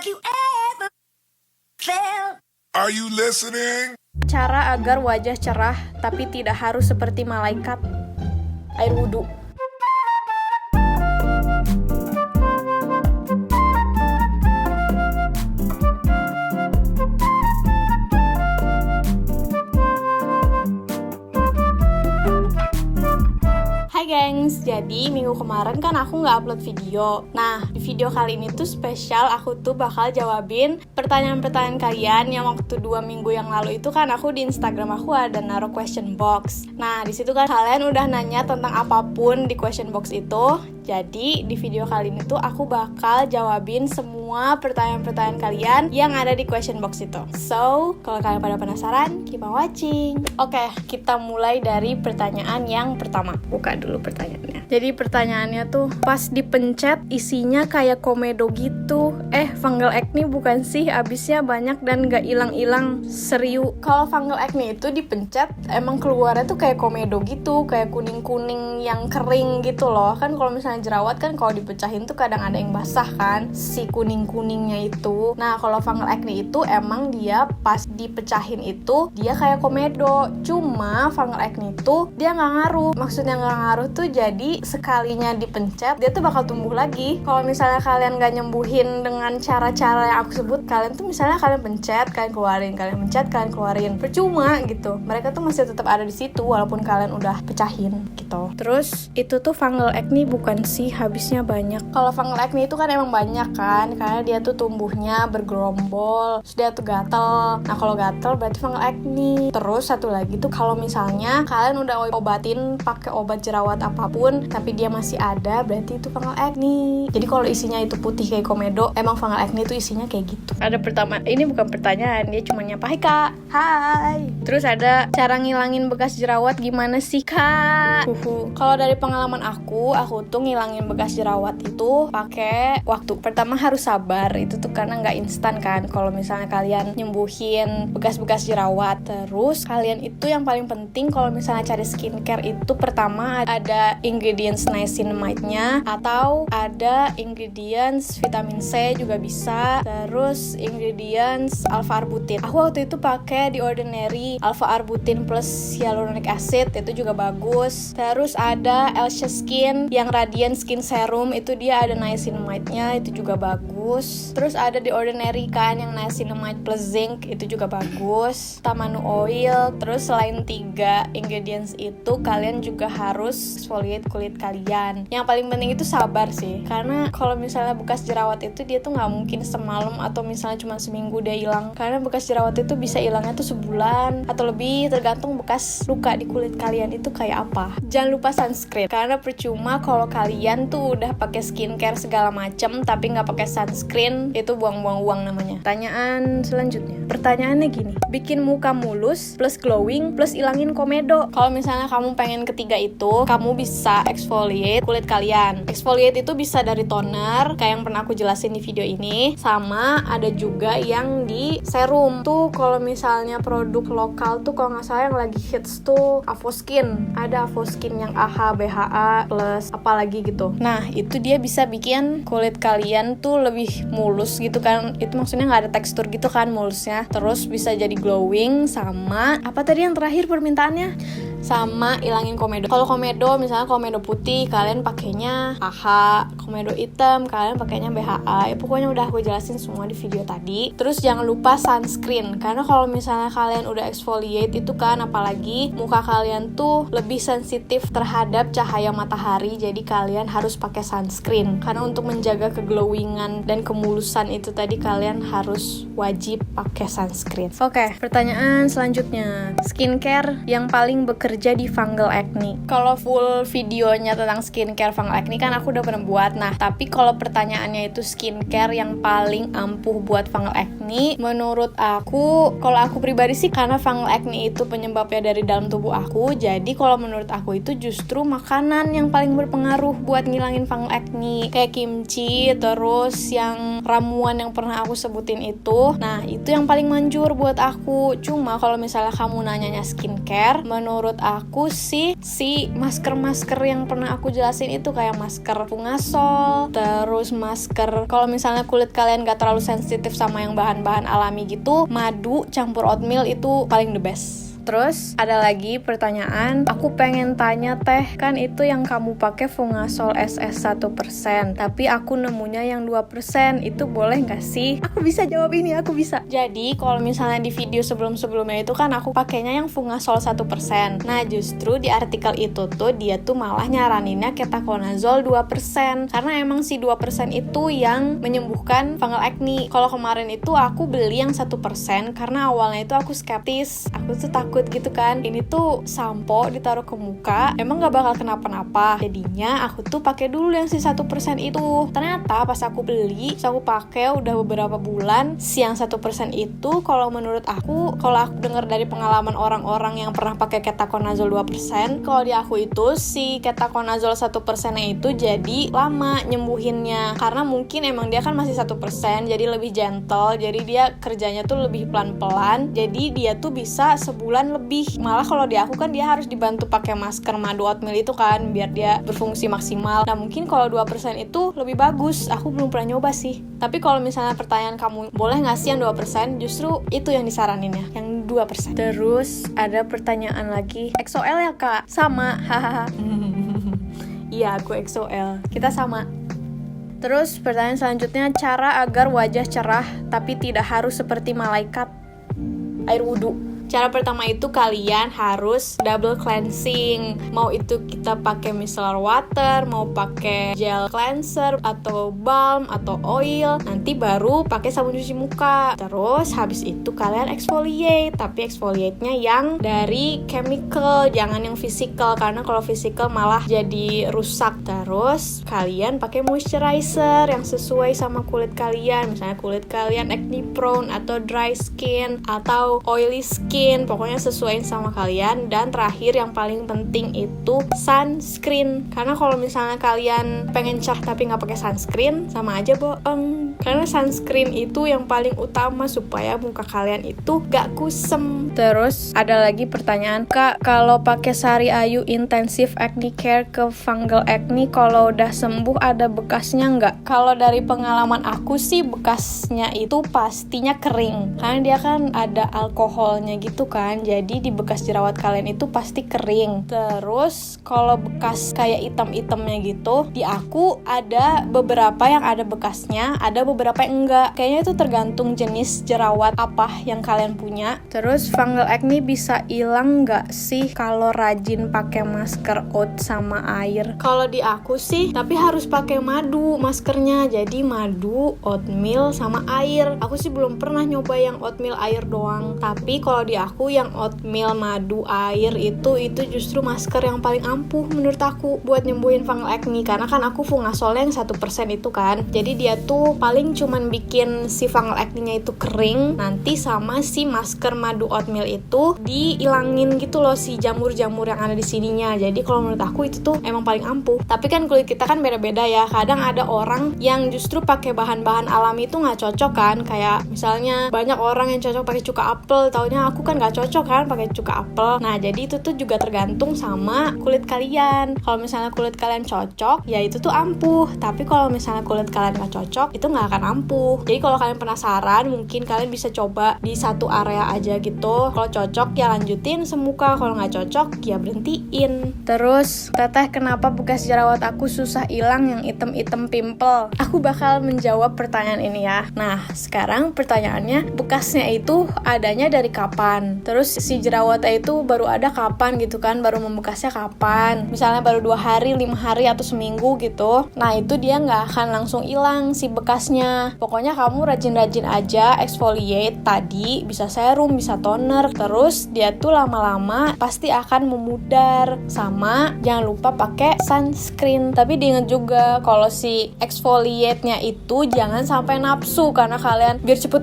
Have you ever felt? Are you listening? Cara agar wajah cerah tapi tidak harus seperti malaikat. Air wudhu. Hai gengs, jadi minggu kemarin kan aku nggak upload video. Nah, di video kali ini tuh spesial, aku tuh bakal jawabin pertanyaan-pertanyaan kalian yang waktu 2 minggu yang lalu itu kan aku di Instagram aku ada naruh question box. Nah, di situ kan kalian udah nanya tentang apapun di question box itu. Jadi, di video kali ini tuh aku bakal jawabin semua pertanyaan-pertanyaan kalian yang ada di question box itu. So, kalau kalian pada penasaran, keep on watching. Oke, kita mulai dari pertanyaan yang pertama. Buka dulu pertanyaannya. Jadi pertanyaannya tuh, pas dipencet isinya kayak komedo gitu. Fungal acne bukan sih? Abisnya banyak dan gak ilang-ilang. Serius. Kalau fungal acne itu dipencet, emang keluarnya tuh kayak komedo gitu, kayak kuning-kuning yang kering gitu loh. Kan kalau misalnya jerawat kan kalau dipecahin tuh kadang ada yang basah kan, si kuning-kuningnya itu. Nah, kalau fungal acne itu emang dia pas dipecahin itu dia kayak komedo. Cuma fungal acne itu dia nggak ngaruh. Maksudnya nggak ngaruh tuh jadi sekalinya dipencet dia tuh bakal tumbuh lagi. Kalau misalnya kalian nggak nyembuhin dengan cara-cara yang aku sebut, kalian tuh misalnya kalian pencet, kalian keluarin, kalian pencet, kalian keluarin, percuma gitu. Mereka tuh masih tetap ada di situ walaupun kalian udah pecahin gitu. Terus itu tuh fungal acne bukan sih, habisnya banyak. Kalau fungal acne itu kan emang banyak kan, karena dia tuh tumbuhnya bergerombol, terus dia tuh gatel. Nah, kalau gatel berarti fungal acne. Terus satu lagi tuh kalau misalnya kalian udah obatin pakai obat jerawat apapun tapi dia masih ada, berarti itu fungal acne. Jadi kalau isinya itu putih kayak komedo, emang fungal acne itu isinya kayak gitu. Ada pertama, ini bukan pertanyaan, dia cuma nyapa, "Hai Kak." Hai. Terus ada cara ngilangin bekas jerawat gimana sih Kak? Kalau dari pengalaman aku tuh ngilangin bekas jerawat itu pakai waktu. Pertama harus sabar, itu tuh karena nggak instan kan. Kalau misalnya kalian nyembuhin bekas-bekas jerawat, terus kalian itu yang paling penting kalau misalnya cari skincare itu pertama ada ingredients niacinamide-nya atau ada ingredients vitamin C juga bisa. Terus ingredients alpha arbutin. Aku waktu itu pakai di Ordinary alpha arbutin plus hyaluronic acid, itu juga bagus. Terus ada Elsha Skin yang Radiant Skin Serum, itu dia ada niacinamide-nya, itu juga bagus. Terus ada di Ordinary kan yang niacinamide plus zinc, itu juga bagus. Tamanu oil. Terus selain 3 ingredients itu kalian juga harus exfoliate kulit kalian. Yang paling penting itu sabar sih, karena kalau misalnya bekas jerawat itu dia tuh nggak mungkin semalam atau misalnya cuma seminggu dia hilang, karena bekas jerawat itu bisa hilangnya tuh sebulan atau lebih, tergantung bekas luka di kulit kalian itu kayak apa. Jangan lupa sunscreen, karena percuma kalau kalian tuh udah pakai skincare segala macem tapi nggak pakai sunscreen, itu buang-buang uang namanya. Pertanyaan selanjutnya, pertanyaannya gini, bikin muka mulus plus glowing plus ilangin komedo. Kalau misalnya kamu pengen ketiga itu, kamu bisa exfoliate kulit kalian. Exfoliate itu bisa dari toner kayak yang pernah aku jelasin di video ini, sama ada juga yang di serum tuh. Kalau misalnya produk lokal tuh kalau nggak salah yang lagi hits tuh Avoskin, ada Avoskin yang AHA, BHA plus apalagi gitu. Nah, itu dia bisa bikin kulit kalian tuh lebih mulus gitu kan. Itu maksudnya nggak ada tekstur gitu kan mulusnya. Terus bisa jadi glowing, sama apa tadi yang terakhir permintaannya? Sama ilangin komedo. Kalau komedo, misalnya komedo putih kalian pakainya AHA, komedo hitam kalian pakainya BHA. Ya pokoknya udah aku jelasin semua di video tadi. Terus jangan lupa sunscreen, karena kalau misalnya kalian udah exfoliate itu kan, apalagi muka kalian tuh lebih sensitif terhadap cahaya matahari, jadi kalian harus pakai sunscreen. Karena untuk menjaga keglowingan dan kemulusan itu tadi kalian harus wajib pakai sunscreen. Oke, pertanyaan selanjutnya, skincare yang paling bekerja di fungal acne. Kalau full videonya tentang skincare fungal acne kan aku udah pernah buat. Nah, tapi kalau pertanyaannya itu skincare yang paling ampuh buat fungal acne, menurut aku, kalau aku pribadi sih, karena fungal acne itu penyebabnya dari dalam tubuh aku, jadi kalau menurut aku itu justru makanan yang paling berpengaruh buat ngilangin fungal acne, kayak kimchi, terus yang ramuan yang pernah aku sebutin itu. Nah, itu yang paling manjur buat aku. Cuma kalau misalnya kamu nanyanya skincare, menurut aku sih si masker-masker yang pernah aku jelasin itu, kayak masker Fungasol, terus masker kalau misalnya kulit kalian gak terlalu sensitif sama yang bahan-bahan alami gitu, madu campur oatmeal itu paling the best. Terus ada lagi pertanyaan, aku pengen tanya teh, kan itu yang kamu pakai Fungasol SS 1%, tapi aku nemunya yang 2%, itu boleh gak sih? Aku bisa jawab ini, aku bisa. Jadi kalau misalnya di video sebelum-sebelumnya itu kan aku pakainya yang Fungasol 1%. Nah justru di artikel itu tuh dia tuh malah nyaraninnya ketoconazole 2%, karena emang si 2% itu yang menyembuhkan fungal acne. Kalau kemarin itu aku beli yang 1% karena awalnya itu aku skeptis, aku tuh takut gitu kan, ini tuh sampo ditaruh ke muka emang gak bakal kenapa-napa, jadinya aku tuh pakai dulu yang si 1% itu. Ternyata pas aku beli, aku pakai udah beberapa bulan, si yang 1% itu kalau menurut aku, kalau aku dengar dari pengalaman orang-orang yang pernah pakai ketoconazole 2%, kalau di aku itu si ketoconazole 1% itu jadi lama nyembuhinnya, karena mungkin emang dia kan masih 1%, jadi lebih gentle, jadi dia kerjanya tuh lebih pelan-pelan, jadi dia tuh bisa sebulan lebih. Malah kalau di aku kan dia harus dibantu pakai masker madu oatmeal itu kan biar dia berfungsi maksimal. Nah mungkin kalau 2% itu lebih bagus, aku belum pernah nyoba sih. Tapi kalau misalnya pertanyaan kamu boleh nggak sih yang 2%, justru itu yang disaraninnya, yang 2%. Terus ada pertanyaan lagi, XOL ya kak? Sama, hahaha. Iya aku XOL, kita sama. Terus pertanyaan selanjutnya, cara agar wajah cerah tapi tidak harus seperti malaikat. Air wudhu. Cara pertama itu kalian harus double cleansing. Mau itu kita pakai micellar water, mau pakai gel cleanser atau balm atau oil, nanti baru pakai sabun cuci muka. Terus habis itu kalian exfoliate, tapi exfoliate-nya yang dari chemical, jangan yang physical, karena kalau physical malah jadi rusak. Terus kalian pakai moisturizer yang sesuai sama kulit kalian. Misalnya kulit kalian acne prone atau dry skin atau oily skin, pokoknya sesuaiin sama kalian. Dan terakhir yang paling penting itu sunscreen, karena kalau misalnya kalian pengen cerah tapi nggak pakai sunscreen sama aja bohong, karena sunscreen itu yang paling utama supaya muka kalian itu gak kusem. Terus ada lagi pertanyaan, kak kalau pakai Sari Ayu Intensive Acne Care ke fungal acne, kalau udah sembuh ada bekasnya nggak? Kalau dari pengalaman aku sih bekasnya itu pastinya kering, karena dia kan ada alkoholnya gitu kan, jadi di bekas jerawat kalian itu pasti kering. Terus kalau bekas kayak item-itemnya gitu, di aku ada beberapa yang ada bekasnya, ada beberapa yang enggak. Kayaknya itu tergantung jenis jerawat apa yang kalian punya. Terus fungal acne bisa hilang nggak sih kalau rajin pakai masker oat sama air? Kalau di aku sih, tapi harus pakai madu maskernya, jadi madu, oatmeal sama air. Aku sih belum pernah nyoba yang oatmeal air doang, tapi kalau di aku yang oatmeal madu air itu justru masker yang paling ampuh menurut aku buat nyembuhin fungal acne, karena kan aku Fungasolnya yang 1% itu kan, jadi dia tuh paling cuman bikin si fungal acne-nya itu kering, nanti sama si masker madu oatmeal itu dihilangin gitu loh si jamur-jamur yang ada di sininya. Jadi kalau menurut aku itu tuh emang paling ampuh. Tapi kan kulit kita kan beda-beda ya, kadang ada orang yang justru pakai bahan-bahan alami itu nggak cocok kan, kayak misalnya banyak orang yang cocok pakai cuka apel, taunya aku kan nggak cocok kan pakai cuka apel. Nah jadi itu tuh juga tergantung sama kulit kalian. Kalau misalnya kulit kalian cocok, ya itu tuh ampuh. Tapi kalau misalnya kulit kalian nggak cocok, itu nggak akan ampuh. Jadi kalau kalian penasaran, mungkin kalian bisa coba di satu area aja gitu. Kalau cocok ya lanjutin semuka, kalau nggak cocok ya berhentiin. Terus teteh, kenapa bekas jerawat aku susah hilang yang item-item pimple? Aku bakal menjawab pertanyaan ini ya. Nah sekarang pertanyaannya, bekasnya itu adanya dari kapan? Terus si jerawatnya itu baru ada kapan gitu kan, baru membekasnya kapan? Misalnya baru 2 hari, 5 hari atau seminggu gitu, nah itu dia nggak akan langsung hilang si bekasnya. Pokoknya kamu rajin-rajin aja exfoliate tadi, bisa serum, bisa toner, terus dia tuh lama-lama pasti akan memudar. Sama jangan lupa pakai sunscreen. Tapi diingat juga kalau si exfoliate-nya itu jangan sampai nafsu, karena kalian biar cepet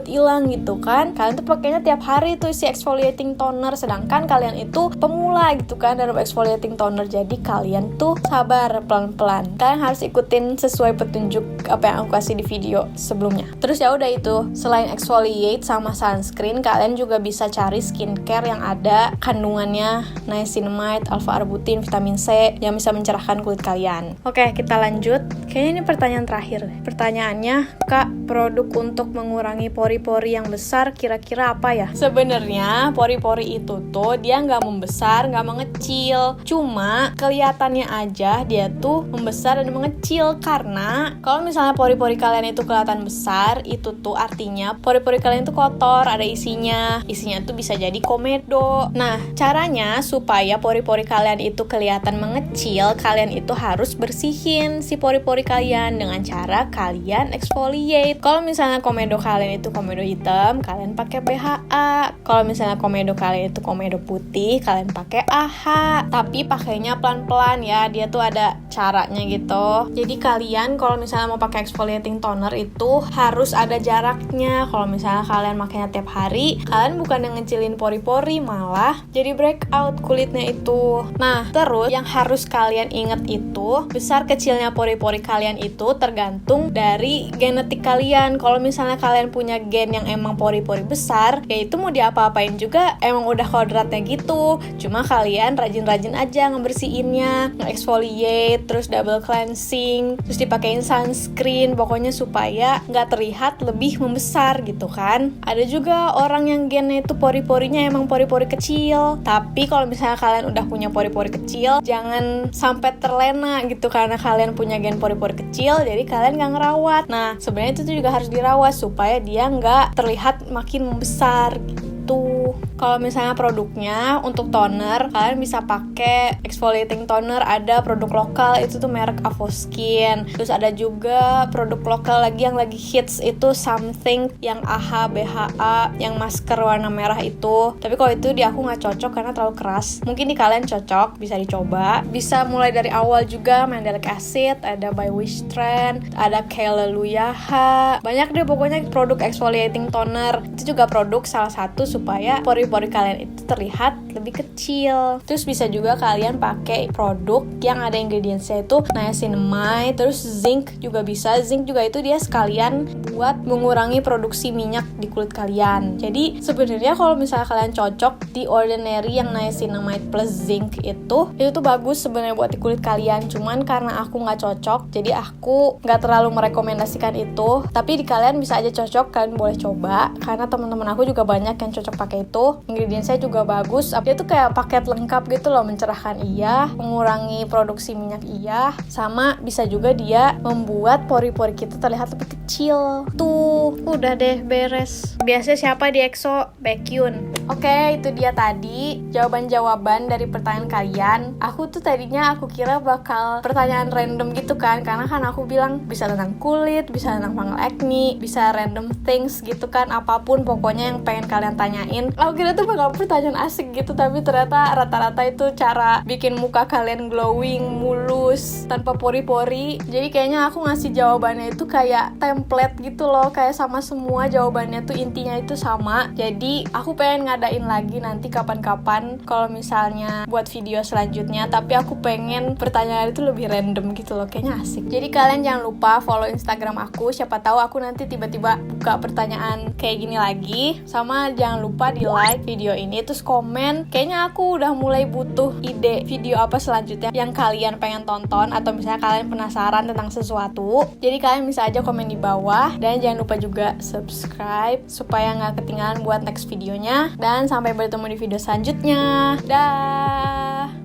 hilang gitu kan, kalian tuh pakainya tiap hari tuh si exfoliating toner, sedangkan kalian itu pemula gitu kan dalam exfoliating toner. Jadi kalian tuh sabar, pelan-pelan, kalian harus ikutin sesuai petunjuk apa yang aku aku kasih di video sebelumnya. Terus ya udah itu, selain exfoliate sama sunscreen, kalian juga bisa cari skincare yang ada kandungannya niacinamide, alpha-arbutin, vitamin C yang bisa mencerahkan kulit kalian. Oke, kita lanjut. Kayaknya ini pertanyaan terakhir. Pertanyaannya, Kak, produk untuk mengurangi pori-pori yang besar kira-kira apa ya? Sebenarnya pori-pori itu tuh dia nggak membesar, nggak mengecil. Cuma kelihatannya aja dia tuh membesar dan mengecil, karena kalau misalnya pori-pori kalian itu kelihatan besar, itu tuh artinya pori-pori kalian itu kotor, ada isinya tuh bisa jadi komedo. Nah, caranya supaya pori-pori kalian itu kelihatan mengecil, kalian itu harus bersihin si pori-pori kalian dengan cara kalian exfoliate. Kalau misalnya komedo kalian itu komedo hitam, kalian pakai BHA. Kalau misalnya komedo kalian itu komedo putih, kalian pakai AHA. Tapi pakainya pelan-pelan ya, dia tuh ada caranya gitu. Jadi kalian kalau misalnya mau pakai exfoliating toner itu harus ada jaraknya. Kalau misalnya kalian makainya tiap hari, kalian bukan ngecilin pori-pori, malah jadi breakout kulitnya itu. Nah, terus yang harus kalian ingat itu, besar kecilnya pori-pori kalian itu tergantung dari genetik kalian. Kalau misalnya kalian punya gen yang emang pori-pori besar, ya itu mau diapa-apain juga emang udah kodratnya gitu. Cuma kalian rajin-rajin aja ngebersihinnya, nge-exfoliate, terus double cleansing, terus dipakein sunscreen, pokoknya supaya nggak terlihat lebih membesar gitu kan. Ada juga orang yang gennya itu pori-porinya emang pori-pori kecil, tapi kalau misalnya kalian udah punya pori-pori kecil, jangan sampai terlena gitu karena kalian punya gen pori-pori kecil, jadi kalian nggak ngerawat. Nah, sebenarnya itu juga harus dirawat supaya dia nggak terlihat makin membesar gitu. Kalau misalnya produknya untuk toner, kalian bisa pakai exfoliating toner, ada produk lokal itu tuh merek Avoskin. Terus ada juga produk lokal lagi yang lagi hits itu Something yang AHA, BHA, yang masker warna merah itu. Tapi kalau itu di aku nggak cocok karena terlalu keras. Mungkin di kalian cocok, bisa dicoba. Bisa mulai dari awal juga, Mandelic Acid, ada by Wishtrend, ada Hallelujah. Banyak deh pokoknya produk exfoliating toner. Itu juga produk salah satu supaya pori-pori kalian itu terlihat lebih kecil. Terus bisa juga kalian pakai produk yang ada ingredientsnya itu niacinamide, terus zinc juga bisa. Zinc juga itu dia sekalian buat mengurangi produksi minyak di kulit kalian. Jadi sebenarnya kalau misalnya kalian cocok di Ordinary yang niacinamide plus zinc itu tuh bagus sebenarnya buat di kulit kalian. Cuman karena aku nggak cocok, jadi aku nggak terlalu merekomendasikan itu. Tapi di kalian bisa aja cocok, kalian boleh coba. Karena teman-teman aku juga banyak yang cocok pakai itu. Ingredientsnya juga bagus. Dia tuh kayak paket lengkap gitu loh, mencerahkan iya, mengurangi produksi minyak iya, sama bisa juga dia membuat pori-pori kita terlihat lebih kecil. Tuh, udah deh beres. Biasanya siapa di EXO? Baekhyun. Oke, itu dia tadi jawaban-jawaban dari pertanyaan kalian. Aku tuh tadinya aku kira bakal pertanyaan random gitu kan, karena kan aku bilang bisa tentang kulit, bisa tentang fungal acne, bisa random things gitu kan, apapun pokoknya yang pengen kalian tanyain. Aku kira tuh bakal pertanyaan asik gitu, tapi ternyata rata-rata itu cara bikin muka kalian glowing, mulus, tanpa pori-pori. Jadi kayaknya aku ngasih jawabannya itu kayak template gitu loh, kayak sama semua jawabannya tuh intinya itu sama. Jadi aku pengen ngadain lagi nanti kapan-kapan kalau misalnya buat video selanjutnya, tapi aku pengen pertanyaan itu lebih random gitu loh, kayaknya asik. Jadi kalian jangan lupa follow Instagram aku, siapa tahu aku nanti tiba-tiba buka pertanyaan kayak gini lagi. Sama jangan lupa di like video ini, terus komen. Kayaknya aku udah mulai butuh ide video apa selanjutnya yang kalian pengen tonton, atau misalnya kalian penasaran tentang sesuatu. Jadi kalian bisa aja komen di bawah, dan jangan lupa juga subscribe supaya nggak ketinggalan buat next videonya. Dan sampai bertemu di video selanjutnya. Dah.